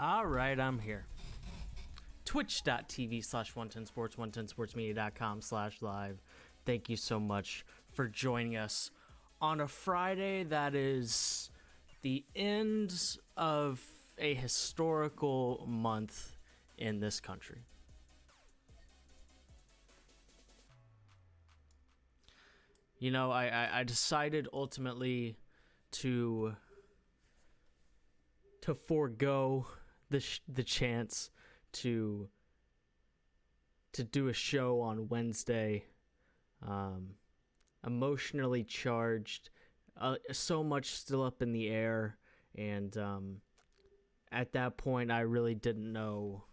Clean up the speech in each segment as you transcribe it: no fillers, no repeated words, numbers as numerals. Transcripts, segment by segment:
All right, I'm here. Twitch.tv/110sports, 110sportsmedia.com/live. Thank you so much for joining us on a Friday that is the end of a historical month in this country. You know, I decided ultimately to forego the chance to do a show on Wednesday. Emotionally charged, so much still up in the air, and at that point I really didn't know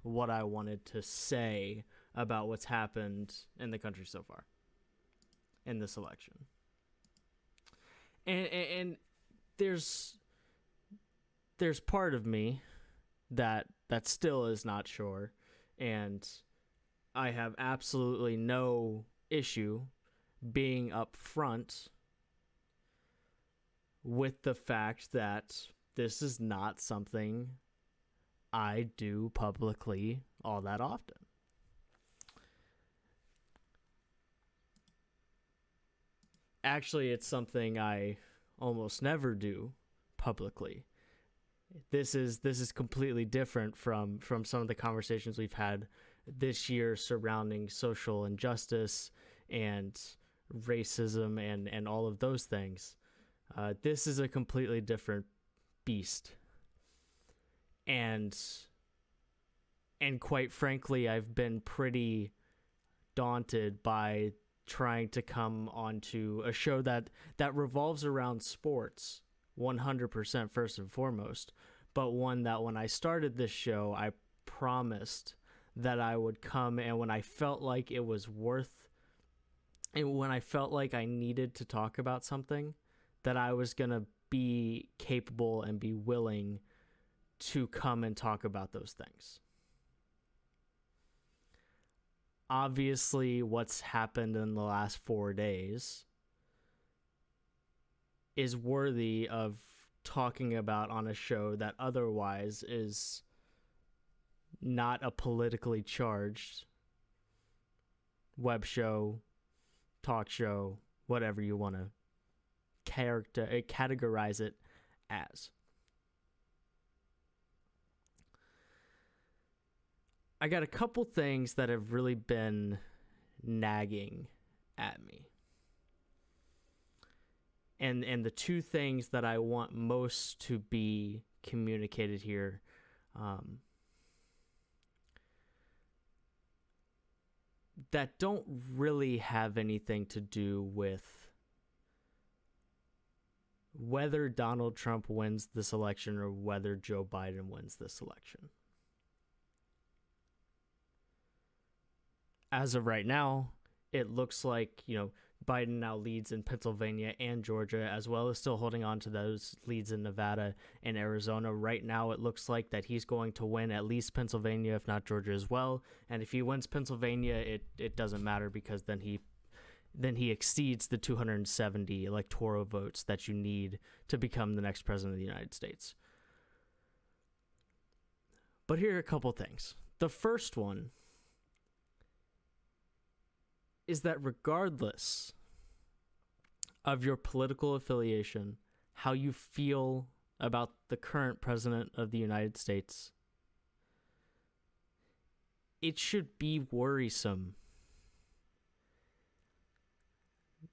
what I wanted to say about what's happened in the country so far in this election. And there's part of me that still is not sure, and I have absolutely no issue being upfront with the fact that this is not something I do publicly all that often. Actually, it's something I almost never do publicly. This is completely different from some of the conversations we've had this year surrounding social injustice and racism and all of those things. This is a completely different beast. And quite frankly, I've been pretty daunted by trying to come onto a show that revolves around sports 100% first and foremost, but one that when I started this show, I promised that I would come, and when I felt like it was worth, and when I felt like I needed to talk about something, that I was going to be capable and be willing to come and talk about those things. Obviously, what's happened in the last 4 days is worthy of talking about on a show that otherwise is not a politically charged web show, talk show, whatever you want to categorize it as. I got a couple things that have really been nagging at me. And the two things that I want most to be communicated here, that don't really have anything to do with whether Donald Trump wins this election or whether Joe Biden wins this election. As of right now, it looks like, Biden now leads in Pennsylvania and Georgia, as well as still holding on to those leads in Nevada and Arizona. Right now, it looks like that he's going to win at least Pennsylvania, if not Georgia as well. And if he wins Pennsylvania, it doesn't matter, because then he exceeds the 270 electoral votes that you need to become the next president of the United States. But here are a couple things. The first one is that regardless of your political affiliation, how you feel about the current president of the United States, it should be worrisome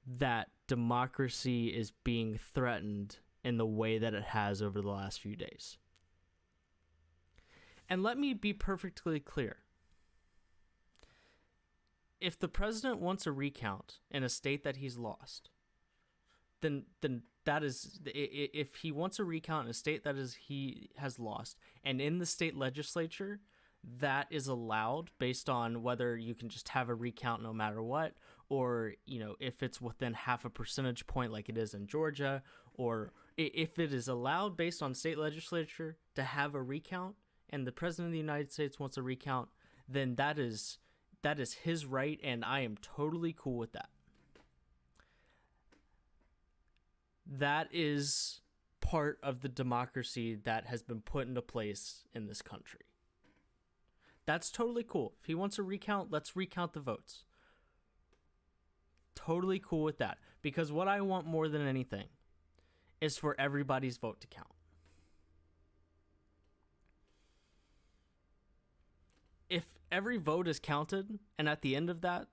that democracy is being threatened in the way that it has over the last few days. And let me be perfectly clear. If the president wants a recount in a state that he's lost, then that is, if he wants a recount in a state that he has lost, and in the state legislature, that is allowed based on whether you can just have a recount no matter what, or, if it's within half a percentage point like it is in Georgia, or if it is allowed based on state legislature to have a recount, and the president of the United States wants a recount, then that is his right, and I am totally cool with that. That is part of the democracy that has been put into place in this country. That's totally cool. If he wants to recount, let's recount the votes. Totally cool with that. Because what I want more than anything is for everybody's vote to count. If every vote is counted, and at the end of that,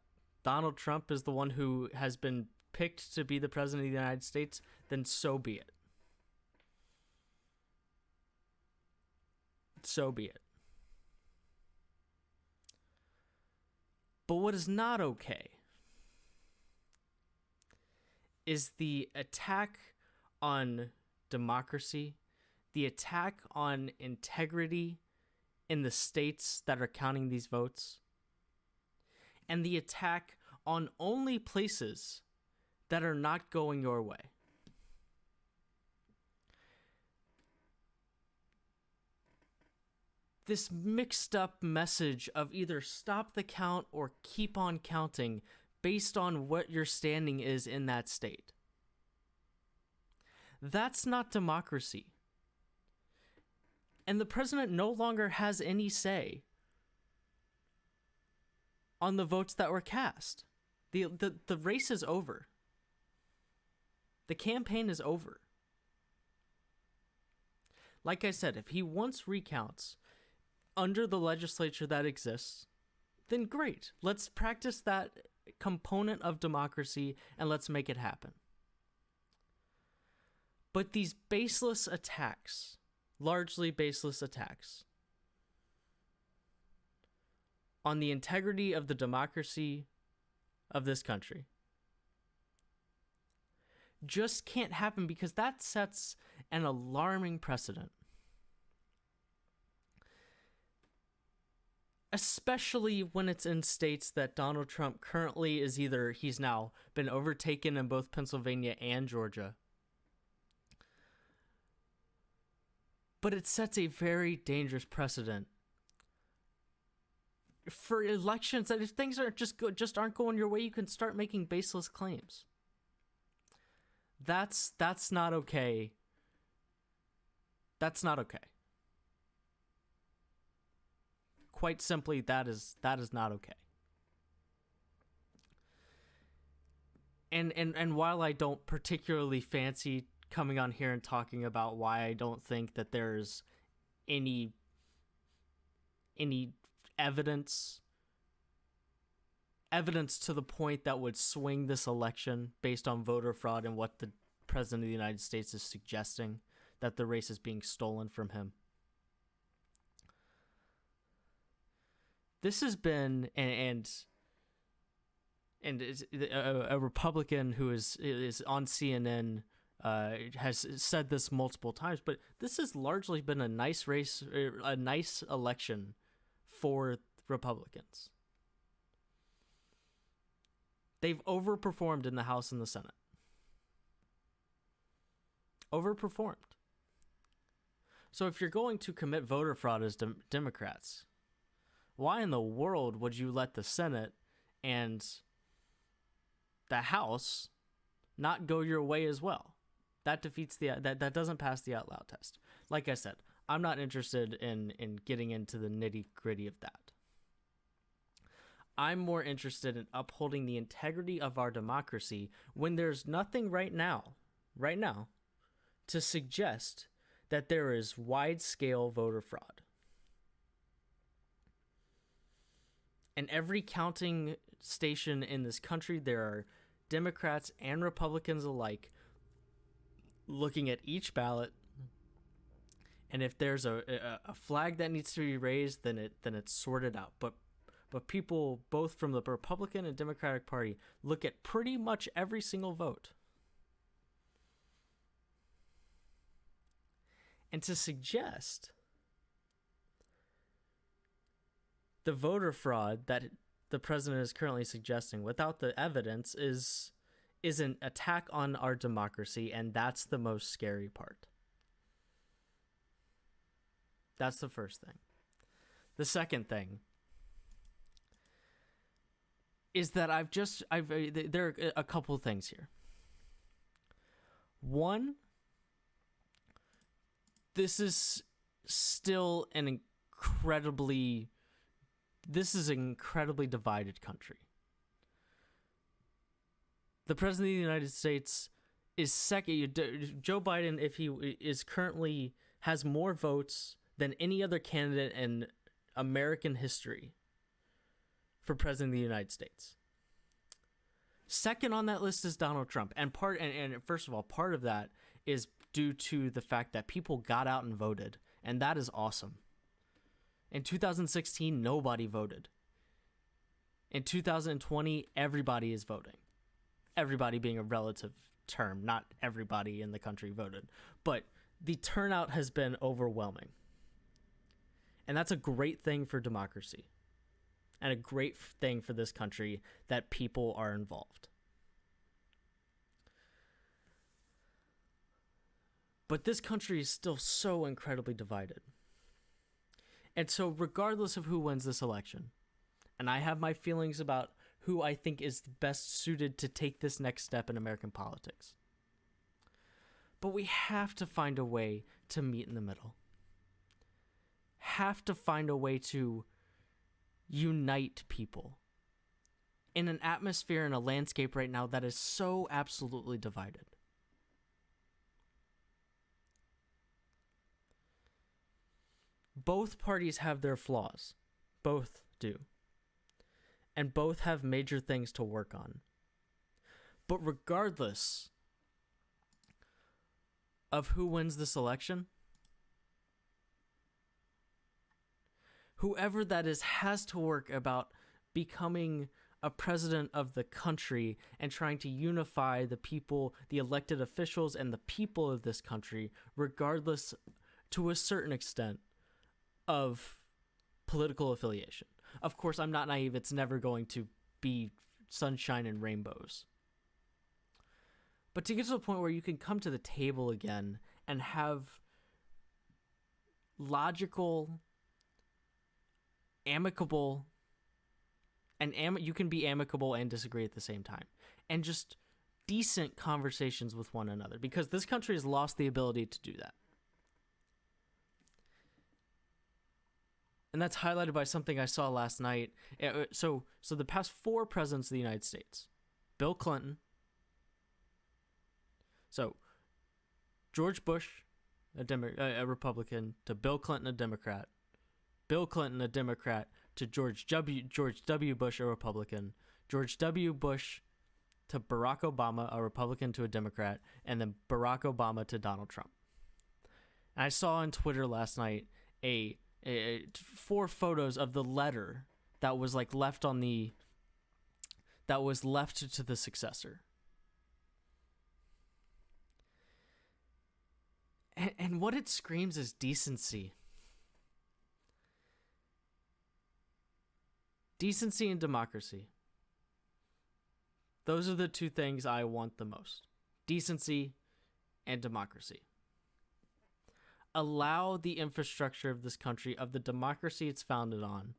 Donald Trump is the one who has been picked to be the president of the United States, then so be it. So be it. But what is not okay is the attack on democracy, the attack on integrity in the states that are counting these votes, and the attack on only places that are not going your way. This mixed up message of either stop the count or keep on counting based on what your standing is in that state. That's not democracy. And the president no longer has any say on the votes that were cast. The race is over. The campaign is over. Like I said, if he wants recounts under the legislature that exists, then great. Let's practice that component of democracy and let's make it happen. But these baseless attacks, largely baseless attacks, on the integrity of the democracy of this country just can't happen, because that sets an alarming precedent. Especially when it's in states that Donald Trump currently is either, he's now been overtaken in both Pennsylvania and Georgia. But it sets a very dangerous precedent for elections, that if things aren't just aren't going your way, you can start making baseless claims. That's not okay. That's not okay. Quite simply, that is not okay. And while I don't particularly fancy coming on here and talking about why I don't think that there's any evidence to the point that would swing this election based on voter fraud and what the president of the United States is suggesting, that the race is being stolen from him. This has been, and a Republican who is on CNN has said this multiple times, but this has largely been a nice race, a nice election for Republicans. They've overperformed in the House and the Senate. Overperformed. So if you're going to commit voter fraud as Democrats, why in the world would you let the Senate and the House not go your way as well? That defeats that doesn't pass the out loud test. Like I said, I'm not interested in getting into the nitty-gritty of that. I'm more interested in upholding the integrity of our democracy when there's nothing right now, to suggest that there is wide-scale voter fraud. In every counting station in this country, there are Democrats and Republicans alike looking at each ballot, and if there's a flag that needs to be raised, then it's sorted out. But people both from the Republican and Democratic Party look at pretty much every single vote. And to suggest the voter fraud that the president is currently suggesting without the evidence is an attack on our democracy, and that's the most scary part. That's the first thing. The second thing is that there are a couple of things here. One, this is still an incredibly divided country. The president of the United States is second. Joe Biden, if he is currently, has more votes than any other candidate in American history for president of the United States. Second on that list is Donald Trump, and first of all, part of that is due to the fact that people got out and voted, and that is awesome. In 2016, nobody voted. In 2020, everybody is voting. Everybody being a relative term, not everybody in the country voted, but the turnout has been overwhelming. And that's a great thing for democracy, and a great thing for this country that people are involved. But this country is still so incredibly divided. And so regardless of who wins this election, and I have my feelings about who I think is best suited to take this next step in American politics, but we have to find a way to meet in the middle. Have to find a way to unite people in an atmosphere and a landscape right now that is so absolutely divided. Both parties have their flaws. Both do. And both have major things to work on. But regardless of who wins this election, whoever that is has to work about becoming a president of the country and trying to unify the people, the elected officials, and the people of this country, regardless, to a certain extent, of political affiliation. Of course, I'm not naive. It's never going to be sunshine and rainbows. But to get to the point where you can come to the table again and have logical, amicable, and you can be amicable and disagree at the same time, and just decent conversations with one another, because this country has lost the ability to do that. And that's highlighted by something I saw last night. So the past 4 presidents of the United States, Bill Clinton, so George Bush, a Republican, to Bill Clinton, a Democrat, Bill Clinton, a Democrat, to George W. Bush, a Republican, George W. Bush to Barack Obama, a Republican to a Democrat, and then Barack Obama to Donald Trump. And I saw on Twitter last night 4 photos of the letter that was left to the successor. And what it screams is decency. Decency and democracy. Those are the 2 things I want the most. Decency and democracy. Allow the infrastructure of this country, of the democracy it's founded on,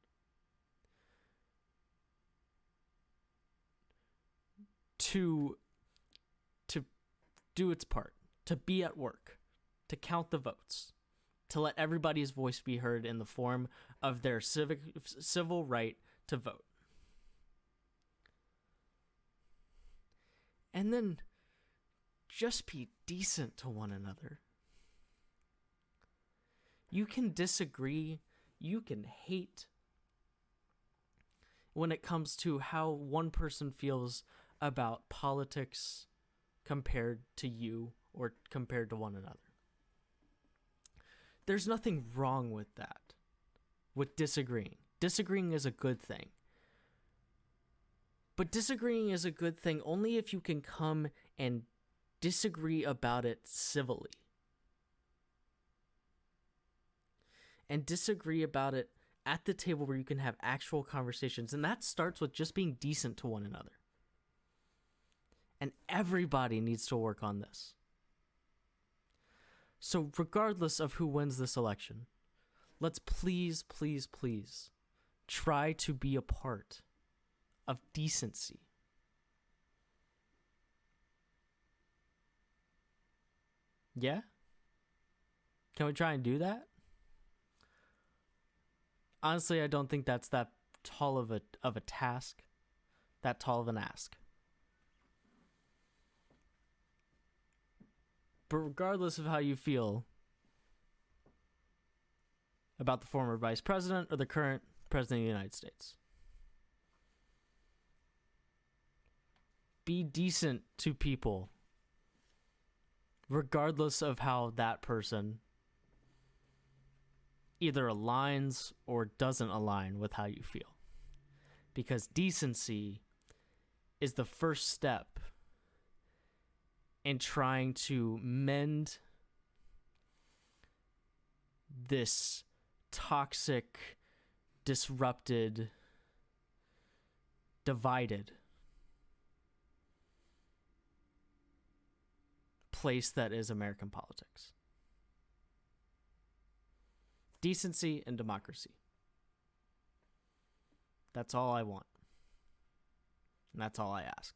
to do its part, to be at work, to count the votes, to let everybody's voice be heard in the form of their civil right to vote. And then just be decent to one another. You can disagree, you can hate when it comes to how one person feels about politics compared to you or compared to one another. There's nothing wrong with that, with disagreeing. Disagreeing is a good thing. But disagreeing is a good thing only if you can come and disagree about it civilly. And disagree about it at the table where you can have actual conversations. And that starts with just being decent to one another. And everybody needs to work on this. So regardless of who wins this election, let's please, please, please try to be a part of decency. Yeah? Can we try and do that? Honestly, I don't think that's that tall of a task, that tall of an ask. But regardless of how you feel about the former vice president or the current president of the United States, be decent to people, regardless of how that person either aligns or doesn't align with how you feel. Because decency is the first step in trying to mend this toxic, disrupted, divided place that is American politics. Decency and democracy. That's all I want. And that's all I ask.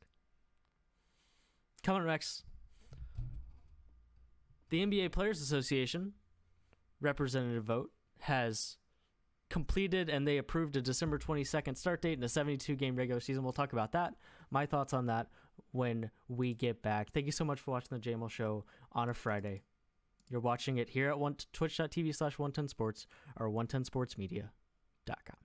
Coming up next, the NBA Players Association representative vote has completed, and they approved a December 22nd start date and a 72-game regular season. We'll talk about that, my thoughts on that, when we get back. Thank you so much for watching the JMULL Show on a Friday. You're watching it here at twitch.tv/110sports or 110sportsmedia.com.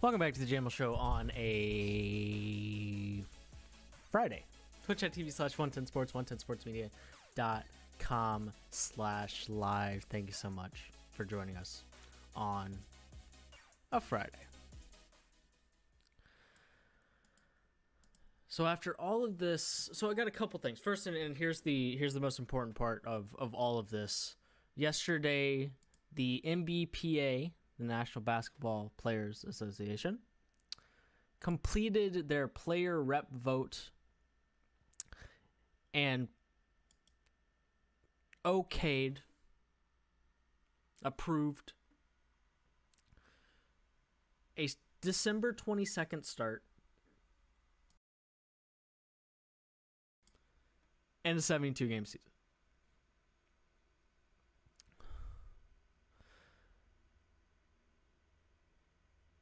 Welcome back to the JMULL Show on a Friday. Twitch.tv/110sports, 110sportsmedia.com/live. Thank you so much for joining us on a Friday. So after all of this, so I got a couple things. First, and here's the most important part of all of this. yesterday, the NBPA, the National Basketball Players Association, completed their player rep vote and approved a December 22nd start and a 72-game season.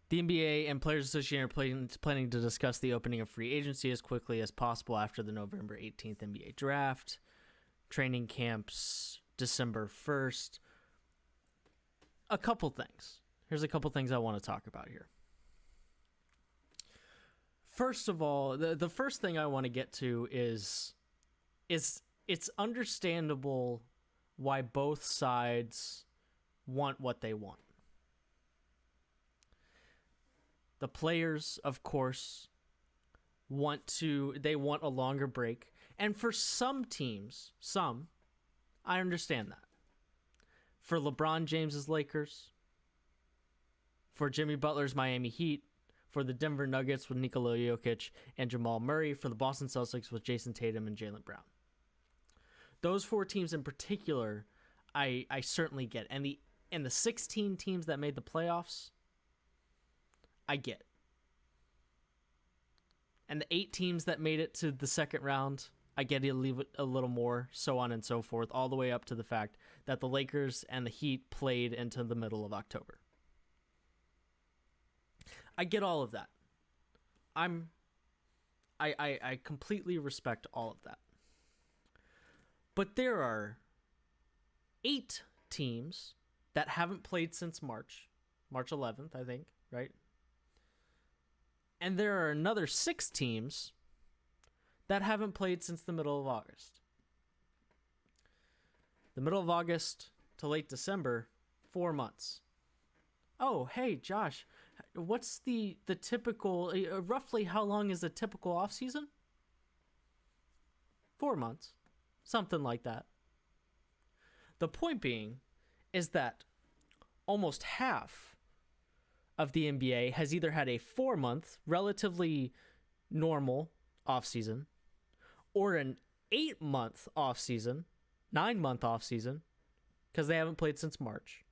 The NBA and Players Association are planning to discuss the opening of free agency as quickly as possible after the November 18th NBA draft. Training camps December 1st. A couple things. Here's a couple things I want to talk about here. First of all, the first thing I want to get to is it's understandable why both sides want what they want. The players, of course, want a longer break. And for some teams, I understand that. For LeBron James's Lakers, for Jimmy Butler's Miami Heat, for the Denver Nuggets with Nikola Jokic and Jamal Murray, for the Boston Celtics with Jason Tatum and Jaylen Brown. Those four teams in particular, I certainly get. And the 16 teams that made the playoffs, I get. And the 8 teams that made it to the second round, I get to leave it a little more, so on and so forth, all the way up to the fact that the Lakers and the Heat played into the middle of October. I get all of that. I completely respect all of that. But there are 8 teams that haven't played since March 11th, I think, right? And there are another 6 teams that haven't played since the middle of August. The middle of August to late December, 4 months. Oh, hey, Josh, what's the typical, roughly how long is the typical off season? 4 months, something like that. The point being is that almost half of the NBA has either had a 4-month, relatively normal offseason, or an 8-month offseason, 9-month offseason, because they haven't played since March.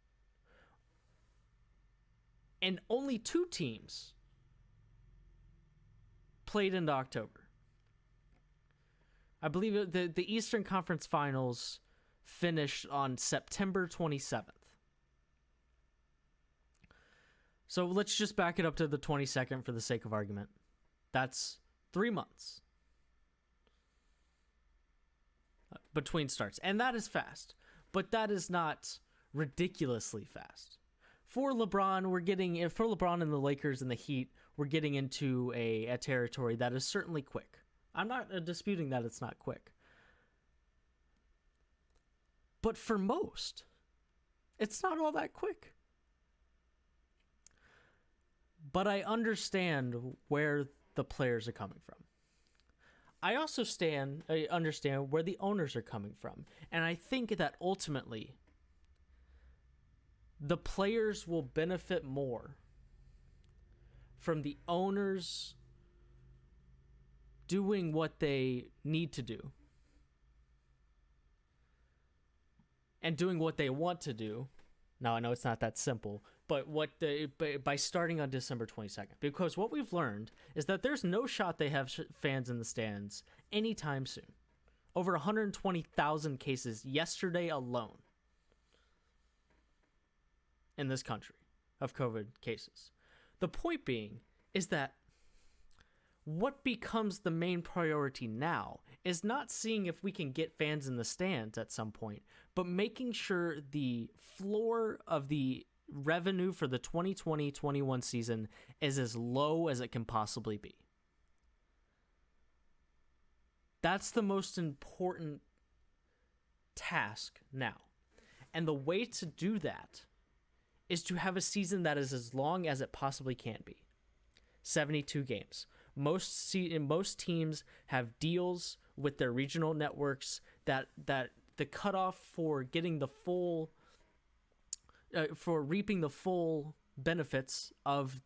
And only 2 teams played into October. I believe the Eastern Conference Finals finished on September 27th. So let's just back it up to the 22nd for the sake of argument. That's 3 months between starts. And that is fast. But that is not ridiculously fast. For LeBron and the Lakers and the Heat, we're getting into a territory that is certainly quick. I'm not disputing that it's not quick. But for most, it's not all that quick. But I understand where the players are coming from. I also understand where the owners are coming from. And I think that ultimately, the players will benefit more from the owners doing what they need to do and doing what they want to do. Now, I know it's not that simple, but by starting on December 22nd. Because what we've learned is that there's no shot they have fans in the stands anytime soon. Over 120,000 cases yesterday alone in this country of COVID cases. The point being is that what becomes the main priority now is not seeing if we can get fans in the stands at some point, but making sure the floor of the revenue for the 2020-21 season is as low as it can possibly be. That's the most important task now. And the way to do that is to have a season that is as long as it possibly can be. 72 games. Most teams have deals with their regional networks that the cutoff for getting the full for reaping the full benefits of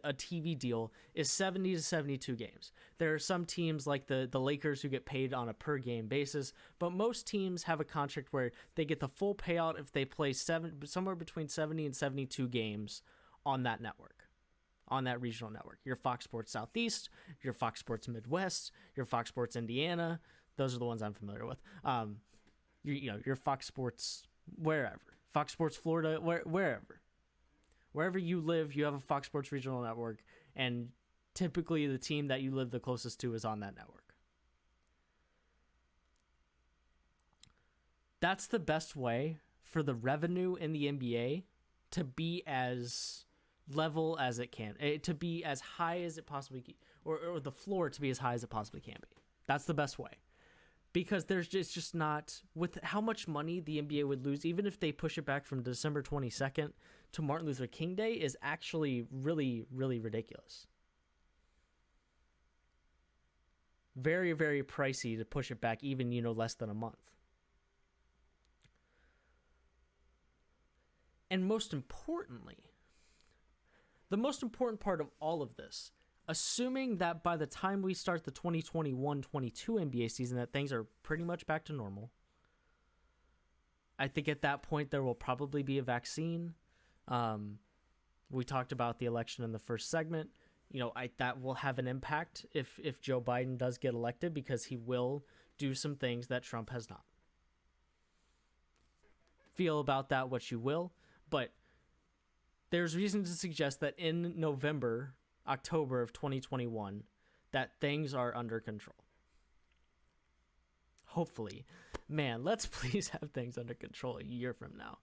a TV deal is 70 to 72 games. There are some teams like the Lakers who get paid on a per game basis, but most teams have a contract where they get the full payout if they play somewhere between 70 and 72 games on that network, on that regional network. Your Fox Sports Southeast, your Fox Sports Midwest, your Fox Sports Indiana. Those are the ones I'm familiar with. Your Fox Sports wherever, Fox Sports Florida, wherever. Wherever you live, you have a Fox Sports Regional Network, and typically the team that you live the closest to is on that network. That's the best way for the revenue in the NBA to be as level as it can, to be as high as it possibly can, or the floor to be as high as it possibly can be. That's the best way. Because there's just not, with how much money the NBA would lose, even if they push it back from December 22nd to Martin Luther King Day, is actually really, really ridiculous. Very, very pricey to push it back even, less than a month. And most importantly, the most important part of all of this, assuming that by the time we start the 2021-22 NBA season that things are pretty much back to normal, I think at that point there will probably be a vaccine. We talked about the election in the first segment. That will have an impact if Joe Biden does get elected, because he will do some things that Trump has not. Feel about that what you will, but there's reason to suggest that in October of 2021, that things are under control. Hopefully. Man, let's please have things under control a year from now.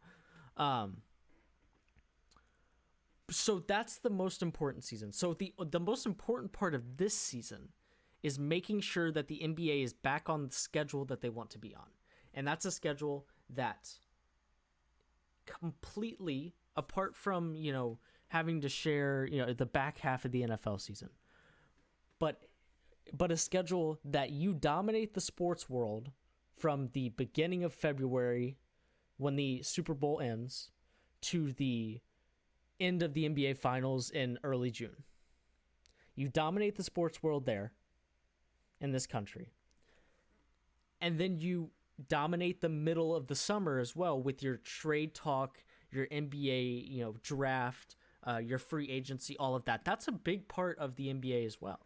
So that's the most important season. So the most important part of this season is making sure that the NBA is back on the schedule that they want to be on. And that's a schedule that completely, apart from, having to share, the back half of the NFL season, but a schedule that you dominate the sports world from the beginning of February, when the Super Bowl ends, to the end of the NBA Finals in early June. You dominate the sports world there in this country. And then you dominate the middle of the summer as well with your trade talk, your NBA, draft, your free agency, all of that. That's a big part of the NBA as well.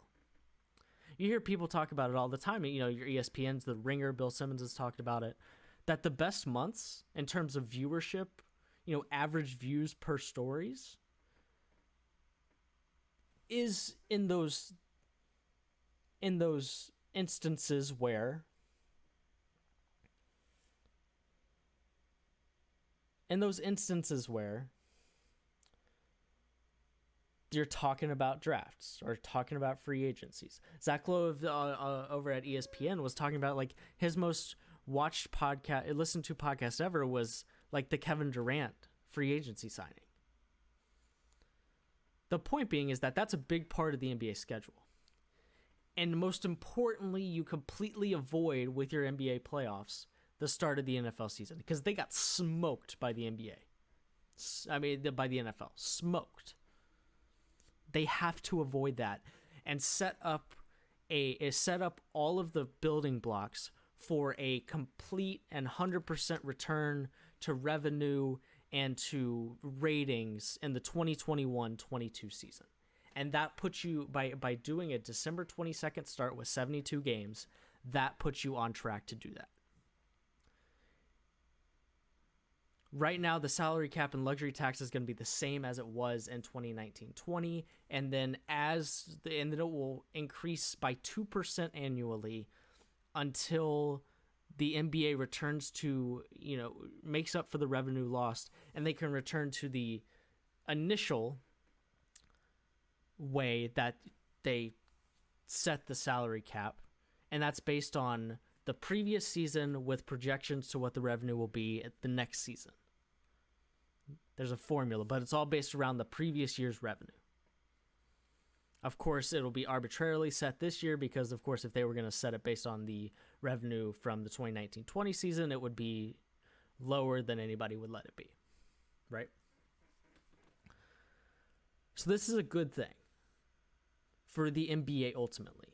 You hear people talk about it all the time. Your ESPN's The Ringer, Bill Simmons has talked about it, that the best months in terms of viewership, average views per stories, is in those instances where you're talking about drafts or talking about free agencies. Zach Lowe over at ESPN was talking about, like, his most watched listened to podcast ever was like the Kevin Durant free agency signing. The point being is that that's a big part of the NBA schedule. And most importantly, you completely avoid with your NBA playoffs the start of the NFL season, because they got smoked by the NBA. By the NFL. Smoked. They have to avoid that and set up all of the building blocks for a complete and 100% return to revenue and to ratings in the 2021-22 season. And that puts you, by doing a December 22nd start with 72 games, that puts you on track to do that. Right now, the salary cap and luxury tax is going to be the same as it was in 2019-20, and then it will increase by 2% annually until the NBA returns to, makes up for the revenue lost, and they can return to the initial way that they set the salary cap, and that's based on the previous season with projections to what the revenue will be at the next season. There's a formula, but it's all based around the previous year's revenue. Of course, it'll be arbitrarily set this year because, of course, if they were going to set it based on the revenue from the 2019-20 season, it would be lower than anybody would let it be, right? So this is a good thing for the NBA ultimately.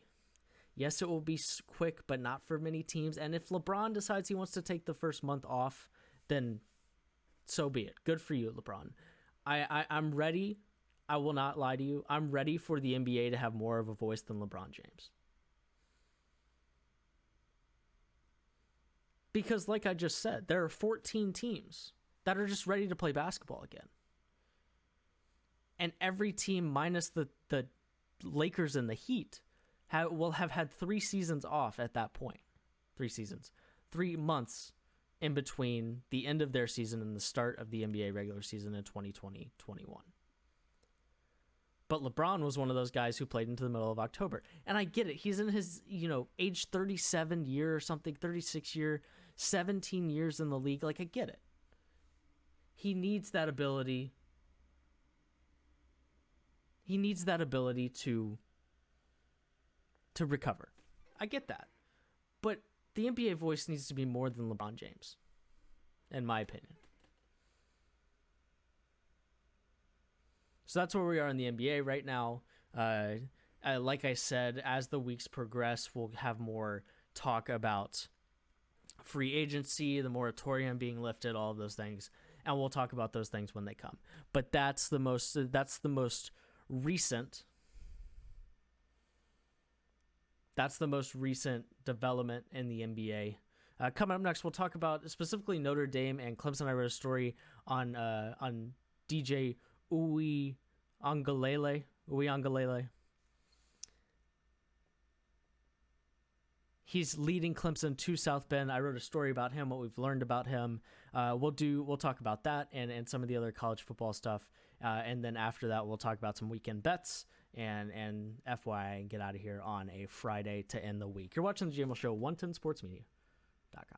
Yes, it will be quick, but not for many teams. And if LeBron decides he wants to take the first month off, then so be it. Good for you, LeBron. I'm ready. I will not lie to you. I'm ready for the NBA to have more of a voice than LeBron James. Because like I just said, there are 14 teams that are just ready to play basketball again. And every team minus the Lakers and the Heat will have had 3 seasons off at that point. 3 seasons. 3 months in between the end of their season and the start of the NBA regular season in 2020-21. But LeBron was one of those guys who played into the middle of October. And I get it. He's in his, age 37 year or something, 36 year, 17 years in the league. Like, I get it. He needs that ability. He needs that ability to recover. I get that. But the NBA voice needs to be more than LeBron James, in my opinion. So that's where we are in the NBA right now. Like I said, as the weeks progress, we'll have more talk about free agency, the moratorium being lifted, all of those things, and we'll talk about those things when they come. But that's the most recent. That's the most recent development in the NBA. Coming up next, we'll talk about specifically Notre Dame and Clemson. I wrote a story on DJ Uiagalelei. He's leading Clemson to South Bend. I wrote a story about him, what we've learned about him. We'll talk about that and some of the other college football stuff. And then after that, we'll talk about some weekend bets and FYI and get out of here on a Friday to end the week. You're watching the JMULL Show, 110sportsmedia.com.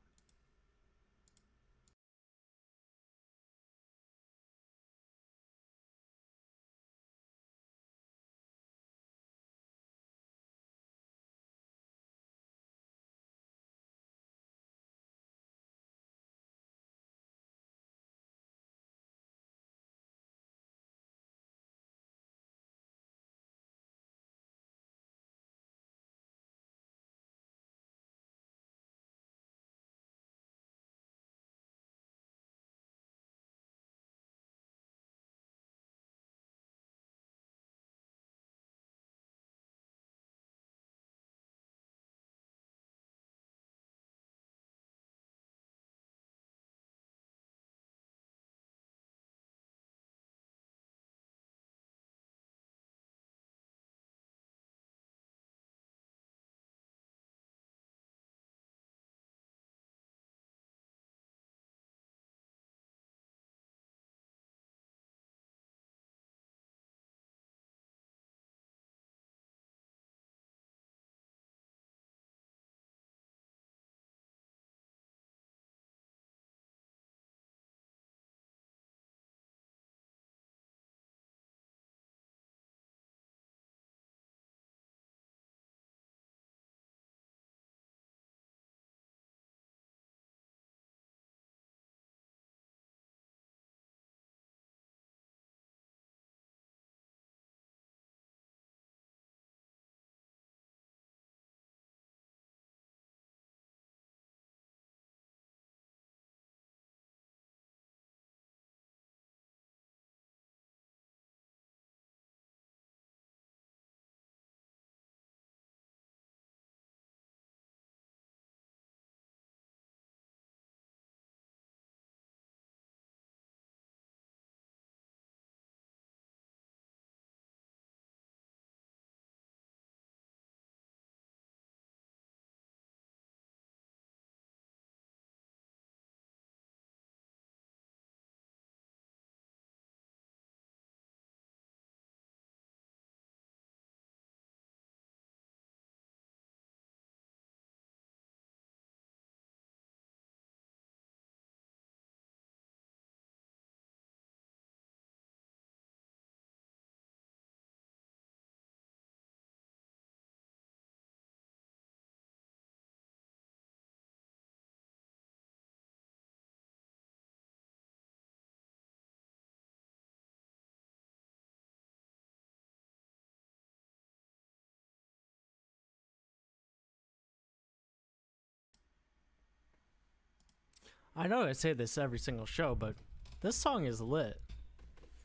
I know I say this every single show, but this song is lit.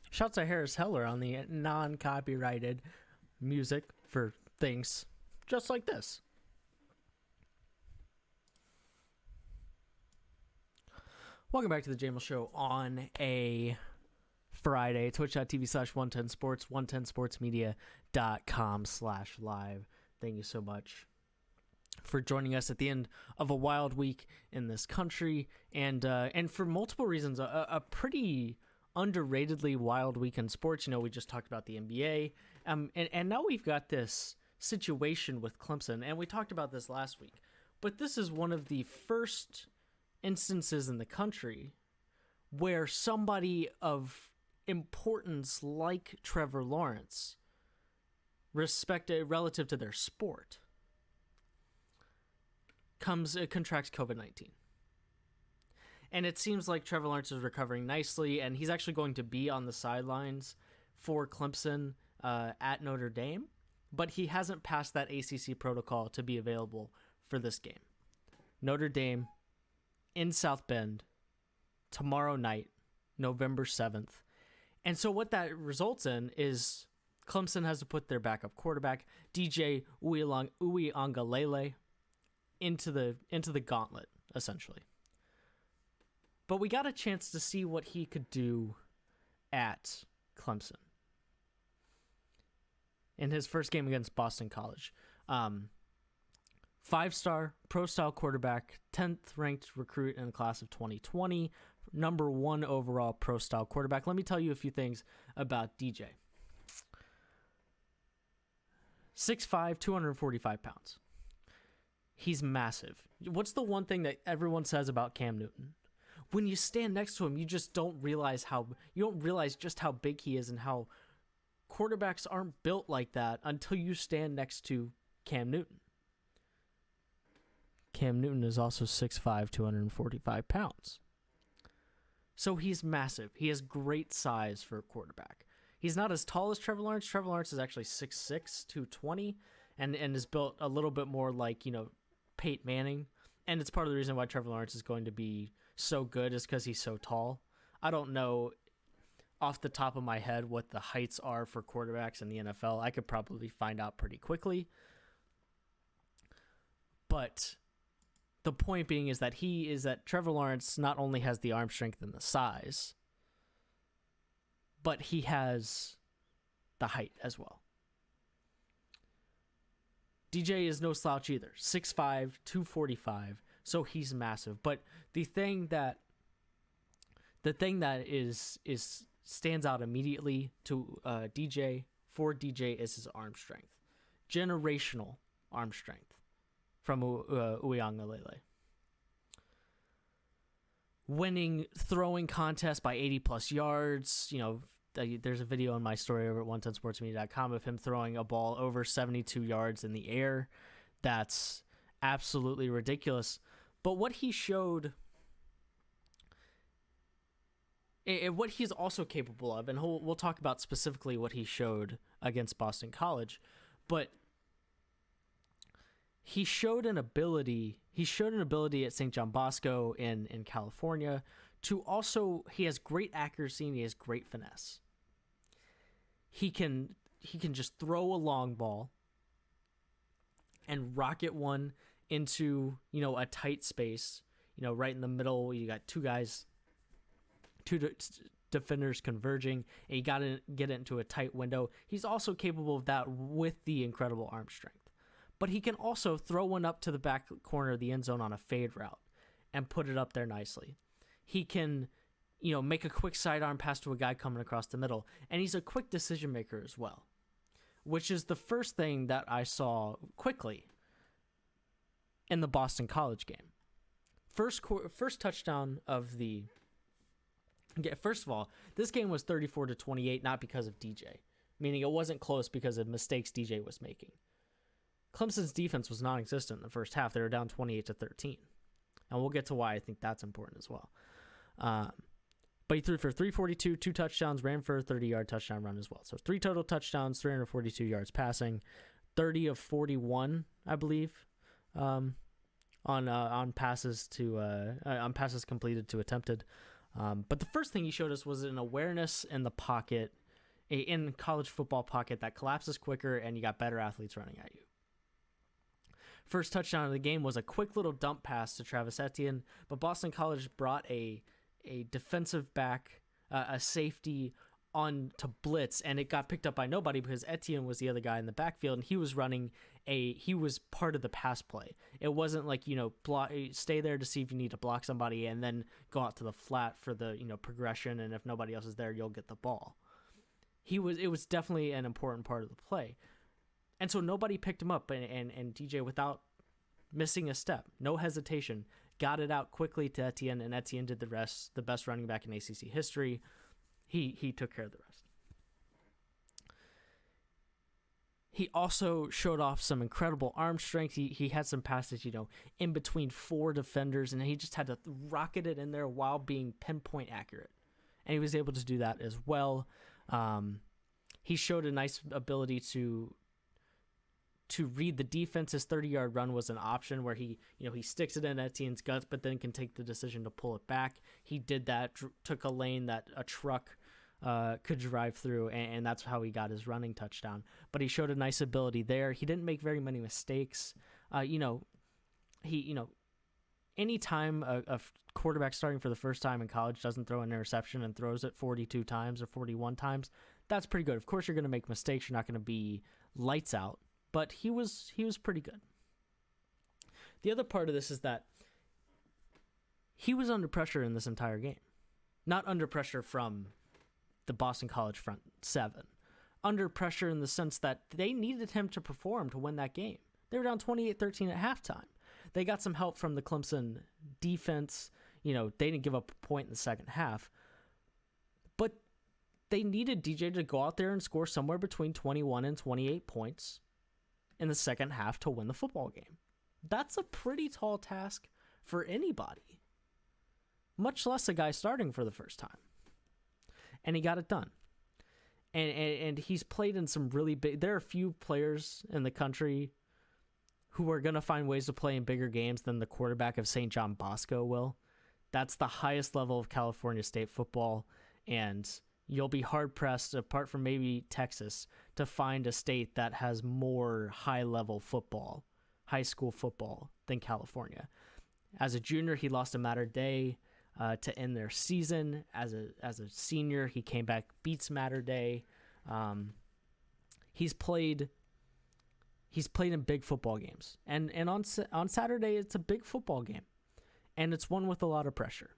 Shouts to Harris Heller on the non-copyrighted music for things just like this. Welcome back to the JMULL Show on a Friday. Twitch.tv/110sports, 110sportsmedia.com/live. Thank you so much for joining us at the end of a wild week in this country, and for multiple reasons, a pretty underratedly wild week in sports. You know, we just talked about the NBA, and now we've got this situation with Clemson, and we talked about this last week, but this is one of the first instances in the country where somebody of importance like Trevor Lawrence, respected relative to their sport, contracts COVID-19. And it seems like Trevor Lawrence is recovering nicely, and he's actually going to be on the sidelines for Clemson at Notre Dame, but he hasn't passed that ACC protocol to be available for this game. Notre Dame in South Bend tomorrow night, November 7th. And so what that results in is Clemson has to put their backup quarterback, DJ Uiagalelei, into the gauntlet, essentially. But we got a chance to see what he could do at Clemson in his first game against Boston College. 5-star pro-style quarterback, 10th ranked recruit in the class of 2020, number 1 overall pro-style quarterback. Let me tell you a few things about DJ. 6'5", 245 pounds. He's massive. What's the one thing that everyone says about Cam Newton? When you stand next to him, you just don't realize just how big he is, and how quarterbacks aren't built like that until you stand next to Cam Newton. Cam Newton is also 6'5", 245 pounds. So he's massive. He has great size for a quarterback. He's not as tall as Trevor Lawrence. Trevor Lawrence is actually 6'6", 220, and is built a little bit more like, Peyton Manning. And it's part of the reason why Trevor Lawrence is going to be so good is because he's so tall. I don't know off the top of my head what the heights are for quarterbacks in the NFL. I could probably find out pretty quickly. But the point being is that Trevor Lawrence not only has the arm strength and the size, but he has the height as well. DJ is no slouch either. 6'5", 245, so he's massive. But the thing that is stands out immediately to DJ is his arm strength. Generational arm strength from Uiagalelei. Winning throwing contest by 80-plus yards. There's a video in my story over at 110sportsmedia.com of him throwing a ball over 72 yards in the air. That's absolutely ridiculous. But what he showed, and what he's also capable of, and we'll talk about specifically what he showed against Boston College, but he showed an ability at St. John Bosco in California to also, he has great accuracy and he has great finesse. He can just throw a long ball and rocket one into, a tight space, right in the middle. You got two defenders converging, and you got to get it into a tight window. He's also capable of that with the incredible arm strength. But he can also throw one up to the back corner of the end zone on a fade route and put it up there nicely. He can, make a quick sidearm pass to a guy coming across the middle. And he's a quick decision maker as well, which is the first thing that I saw quickly in the Boston College game. First touchdown of the... First of all, this game was 34-28, not because of DJ, meaning it wasn't close because of mistakes DJ was making. Clemson's defense was non-existent in the first half. They were down 28-13. And we'll get to why I think that's important as well. But he threw for 342, 2 touchdowns, ran for a 30-yard touchdown run as well. So 3 total touchdowns, 342 yards passing, 30 of 41, I believe, on on passes completed to attempted. But the first thing he showed us was an awareness in the pocket, in college football pocket, that collapses quicker and you got better athletes running at you. First touchdown of the game was a quick little dump pass to Travis Etienne, but Boston College brought a defensive back, a safety, on to blitz, and it got picked up by nobody because Etienne was the other guy in the backfield, and he was part of the pass play. It wasn't like, stay there to see if you need to block somebody and then go out to the flat for the, progression, and if nobody else is there, you'll get the ball. It was definitely an important part of the play. And so nobody picked him up, and DJ, without missing a step, no hesitation, got it out quickly to Etienne, and Etienne did the rest, the best running back in ACC history. He took care of the rest. He also showed off some incredible arm strength. He had some passes, in between 4 defenders, and he just had to rocket it in there while being pinpoint accurate. And he was able to do that as well. He showed a nice ability to read the defense. His 30-yard run was an option where he sticks it in Etienne's guts, but then can take the decision to pull it back. He did that, took a lane that a truck could drive through, and that's how he got his running touchdown. But he showed a nice ability there. He didn't make very many mistakes. Anytime a quarterback starting for the first time in college doesn't throw an interception and throws it 42 times or 41 times, that's pretty good. Of course, you're going to make mistakes. You're not going to be lights out. But he was pretty good. The other part of this is that he was under pressure in this entire game. Not under pressure from the Boston College front 7. Under pressure in the sense that they needed him to perform to win that game. They were down 28-13 at halftime. They got some help from the Clemson defense. They didn't give up a point in the second half. But they needed DJ to go out there and score somewhere between 21 and 28 points in the second half to win the football game. That's a pretty tall task for anybody, much less a guy starting for the first time. And he got it done. And he's played in some really big... There are a few players in the country who are going to find ways to play in bigger games than the quarterback of St. John Bosco will. That's the highest level of California State football, and you'll be hard-pressed, apart from maybe Texas, to find a state that has more high-level football, high school football, than California. As a junior, he lost to Mater Dei to end their season. As a senior, he came back, beats Mater Dei. He's played in big football games, and on Saturday, it's a big football game, and it's one with a lot of pressure.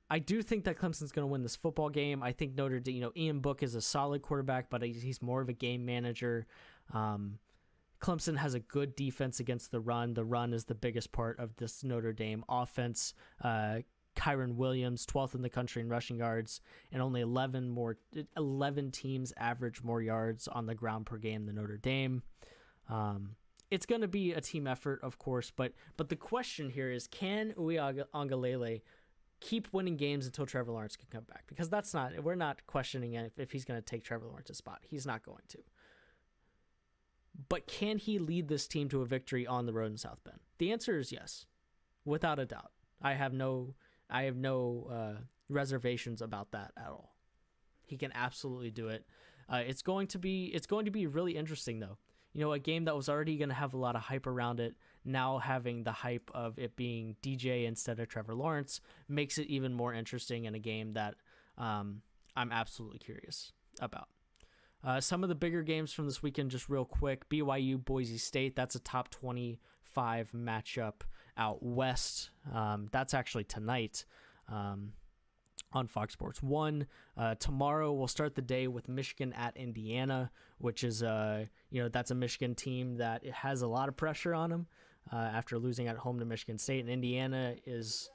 I do think that Clemson's going to win this football game. I think Notre Dame, Ian Book is a solid quarterback, but he's more of a game manager. Clemson has a good defense against the run. The run is the biggest part of this Notre Dame offense. Kyron Williams, 12th in the country in rushing yards, and only 11 teams average more yards on the ground per game than Notre Dame. It's going to be a team effort, of course, but the question here is, can Uiagalelei keep winning games until Trevor Lawrence can come back? Because we're not questioning if he's going to take Trevor Lawrence's spot. He's not going to. But can he lead this team to a victory on the road in South Bend? The answer is yes, without a doubt. I have no reservations about that at all. He can absolutely do it. It's going to be really interesting, though. A game that was already going to have a lot of hype around it, now having the hype of it being DJ instead of Trevor Lawrence makes it even more interesting, in a game that I'm absolutely curious about. Some of the bigger games from this weekend, just real quick: BYU, Boise State. That's a top 25 matchup out west. That's actually tonight on Fox Sports 1. Tomorrow we'll start the day with Michigan at Indiana, which is that's a Michigan team that it has a lot of pressure on them after losing at home to Michigan State. And Indiana is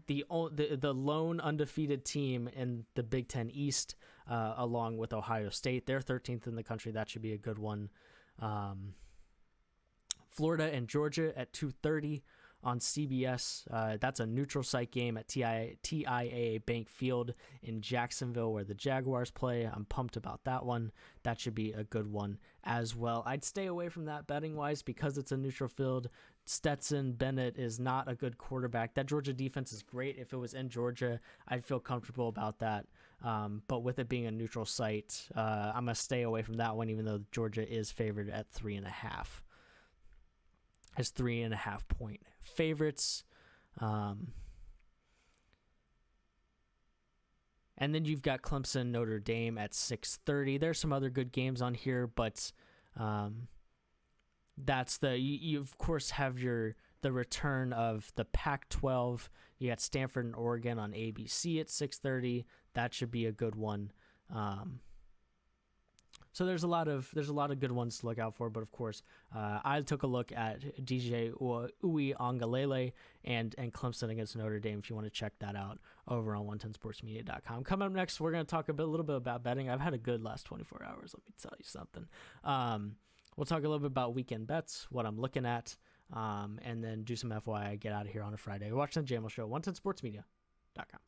the lone undefeated team in the Big Ten East, along with Ohio State. They're 13th in the country. That should be a good one. Florida and Georgia at 2:30 on CBS. That's a neutral site game at TIAA Bank Field in Jacksonville, where the Jaguars play. I'm pumped about that one. That should be a good one as well. I'd stay away from that betting-wise because it's a neutral field. Stetson Bennett is not a good quarterback. That Georgia defense is great. If it was in Georgia, I'd feel comfortable about that. But with it being a neutral site, I'm going to stay away from that one, even though Georgia is favored at 3.5. As 3.5 point favorites. And then you've got Clemson, Notre Dame at 6:30. There's some other good games on here, but that's you of course have the return of the Pac-12. You got Stanford and Oregon on ABC at 6:30. That should be a good one. So there's a lot of good ones to look out for. But of course, I took a look at DJ Uiagalelei and Clemson against Notre Dame. If you want to check that out over on 110sportsmedia.com. Coming up next, we're going to talk a little bit about betting. I've had a good last 24 hours. Let me tell you something. We'll talk a little bit about weekend bets, what I'm looking at, and then do some FYI. Get out of here on a Friday. Watch the JMULL Show, 110sportsmedia.com.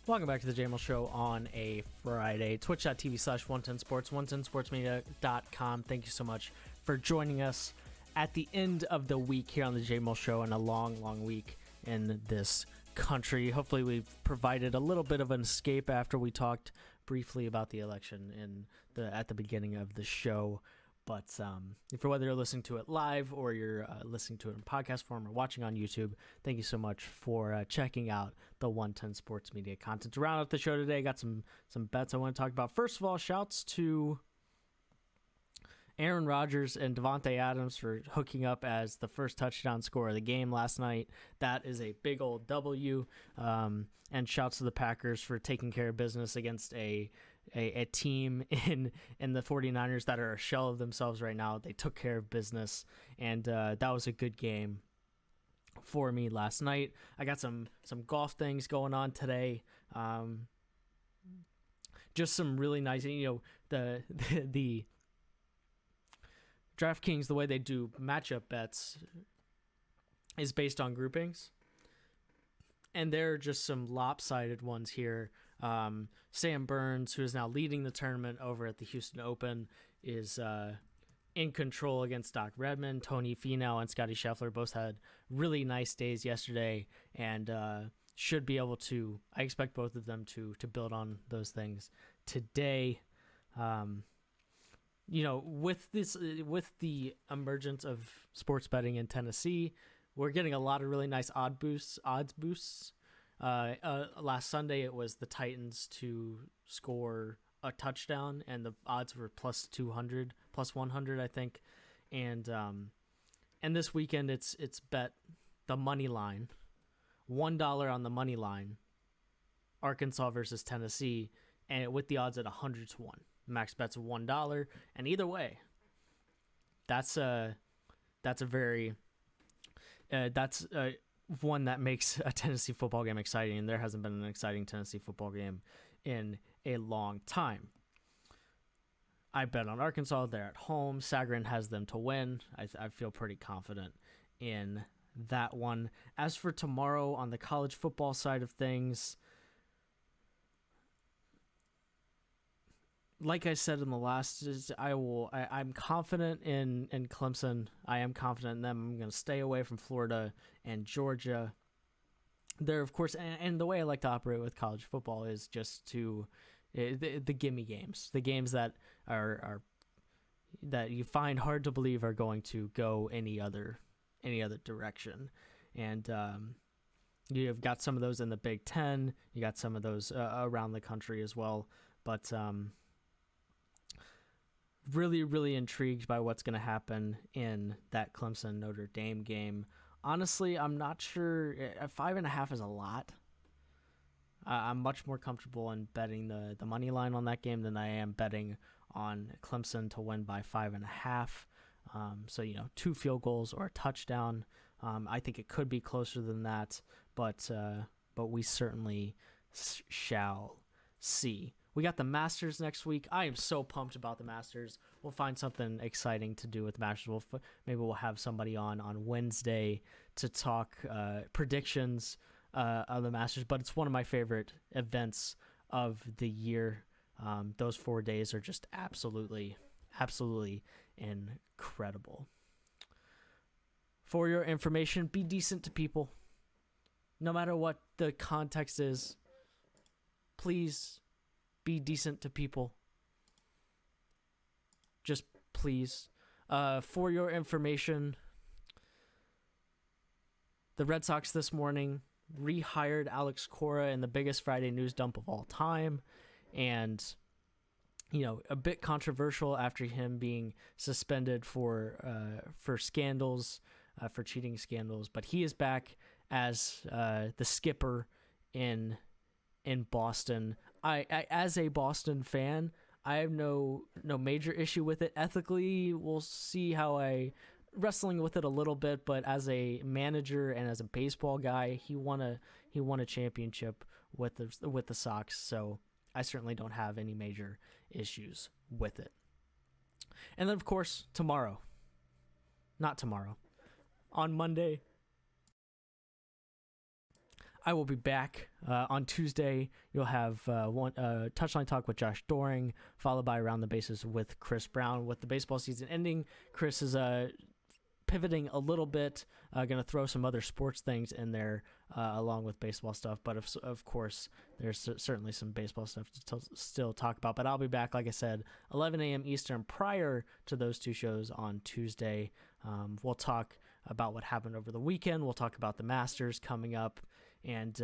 Welcome back to the JMULL Show on a Friday. Twitch.tv/110sports, 110sportsmedia.com. Thank you so much for joining us at the end of the week here on the JMULL Show, and a long, long week in this country. Hopefully we've provided a little bit of an escape after we talked briefly about the election at the beginning of the show. But if whether you're listening to it live or you're listening to it in podcast form or watching on YouTube, thank you so much for checking out the 110 Sports Media content. To round up the show today, got some bets I want to talk about. First of all, shouts to Aaron Rodgers and Devontae Adams for hooking up as the first touchdown scorer of the game last night. That is a big old W. And shouts to the Packers for taking care of business against a team in the 49ers that are a shell of themselves right now. They took care of business, and that was a good game. for me last night. I got some golf things going on today. Just some really nice, the DraftKings, the way they do matchup bets is based on groupings. And there are just some lopsided ones here. Sam Burns, who is now leading the tournament over at the Houston Open, is in control against Doc Redman. Tony Finau and Scotty Scheffler both had really nice days yesterday, and should be able to. I expect both of them to build on those things today. With the emergence of sports betting in Tennessee, we're getting a lot of really nice odds boosts. Last Sunday, it was the Titans to score a touchdown, and the odds were plus 200, plus 100, I think. And this weekend, it's bet the money line, $1 on the money line, Arkansas versus Tennessee, and with the odds at 100 to 1. Max bet's $1, and either way, that's one that makes a Tennessee football game exciting, and there hasn't been an exciting Tennessee football game in a long time. I bet on Arkansas. They're at home. Sagarin has them to win. I feel pretty confident in that one. As for tomorrow on the college football side of things, like I said in the last, I'm confident in Clemson. I am confident in them. I'm going to stay away from Florida and Georgia. There, of course, and the way I like to operate with college football is just to the gimme games, the games that are that you find hard to believe are going to go any other direction. And you've got some of those in the Big Ten. You got some of those around the country as well. But really, really intrigued by what's going to happen in that Clemson Notre Dame game. Honestly, I'm not sure. 5.5 is a lot. I'm much more comfortable in betting the money line on that game than I am betting on Clemson to win by 5.5. So 2 field goals or a touchdown. I think it could be closer than that, but we certainly shall see. We got the Masters next week. I am so pumped about the Masters. We'll find something exciting to do with the Masters. Maybe we'll have somebody on Wednesday to talk predictions of the Masters. But it's one of my favorite events of the year. Those 4 days are just absolutely incredible. For your information, be decent to people. No matter what the context is, please be decent to people. Just please. For your information, the Red Sox this morning rehired Alex Cora in the biggest Friday news dump of all time. And, a bit controversial after him being suspended for scandals, for cheating scandals. But he is back as the skipper in Boston. I as a Boston fan, I have no major issue with it. Ethically, we'll see how wrestling with it a little bit, but as a manager and as a baseball guy, he won a championship with the Sox, so I certainly don't have any major issues with it. And then, of course, on Monday, I will be back. On Tuesday, you'll have one Touchline Talk with Josh Doring, followed by Around the Bases with Chris Brown. With the baseball season ending, Chris is pivoting a little bit, going to throw some other sports things in there along with baseball stuff. But of course, there's certainly some baseball stuff to still talk about. But I'll be back, like I said, 11 a.m. Eastern prior to those two shows on Tuesday. We'll talk about what happened over the weekend. We'll talk about the Masters coming up and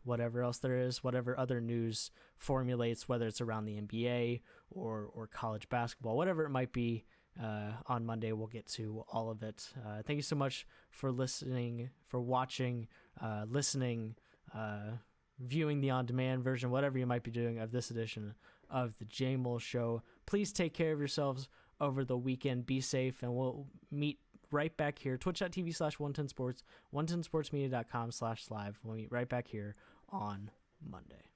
whatever else there is, whatever other news formulates, whether it's around the NBA or college basketball, whatever it might be. On Monday, we'll get to all of it. Thank you so much for listening, for watching, listening, viewing the on-demand version, whatever you might be doing of this edition of the JMULL Show. Please take care of yourselves over the weekend. Be safe, and we'll meet right back here, twitch.tv/110sports, 110sportsmedia.com/live. We'll meet right back here on Monday.